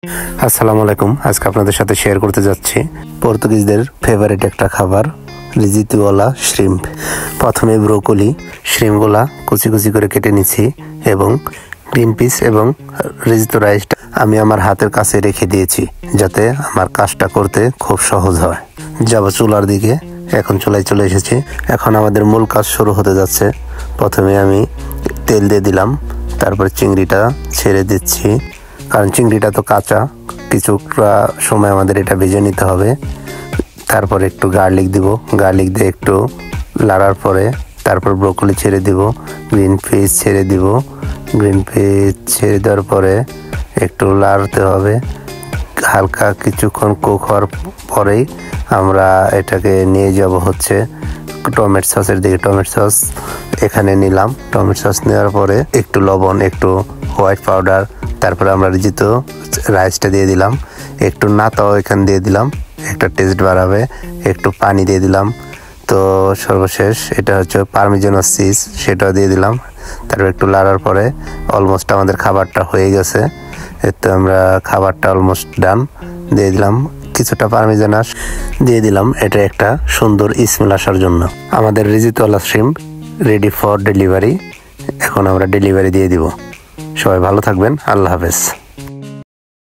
আসসালামু আলাইকুম। আজকে আপনাদের সাথে শেয়ার করতে যাচ্ছি পর্তুগিজদের ফেভারিট একটা খাবার, রিজিতুওয়ালা শ্রিম্প। প্রথমে ব্রোকলি, শ্রিম্পগুলা কুচি কুচি করে কেটে নিচ্ছি এবং গ্রিন পিস এবং রিজিতো রাইসটা আমি আমার হাতের কাছে রেখে দিয়েছি যাতে আমার কাজটা করতে খুব সহজ হয়। যাব চুলার দিকে। এখন চুলায় চলে এসেছি। এখন আমাদের মূল কাজ শুরু হতে যাচ্ছে। প্রথমে আমি তেল দিয়ে দিলাম, তারপর চিংড়িটা ছেড়ে দিচ্ছি, কারণ চিংড়িটা তো কাঁচা, কিছুটা সময় আমাদের এটা ভেজে নিতে হবে। তারপর একটু গার্লিক দিব, গার্লিক দিয়ে একটু লাড়ার পরে তারপর ব্রোকলি ছেড়ে দিব, গ্রিন পিস ছেড়ে দিব। গ্রিন পিস ছেড়ে দেওয়ার পরে একটু লাড়তে হবে। হালকা কিছুক্ষণ কুক হওয়ার পরেই আমরা এটাকে নিয়ে যাব হচ্ছে টমেটো সসের দিকে। টমেটো সস এখানে নিলাম। টমেটো সস নেওয়ার পরে একটু লবণ, একটু হোয়াইট পাউডার, তারপরে আমরা রিজিতো রাইসটা দিয়ে দিলাম। একটু নাতাও এখানে দিয়ে দিলাম, একটা টেস্ট বাড়াবে। একটু পানি দিয়ে দিলাম। তো সর্বশেষ এটা হচ্ছে পারমিজানো চিজ, সেটাও দিয়ে দিলাম। তারপর একটু লাড়ার পরে অলমোস্ট আমাদের খাবারটা হয়ে গেছে। এতে আমরা খাবারটা অলমোস্ট ডান দিয়ে দিলাম। কিছুটা পারমিজানা দিয়ে দিলাম, এটা একটা সুন্দর স্মেল আসার জন্য। আমাদের রিজিতোওয়ালা শ্রিম্প রেডি ফর ডেলিভারি। এখন আমরা ডেলিভারি দিয়ে দিব। সবাই ভালো থাকবেন। আল্লাহ হাফেজ।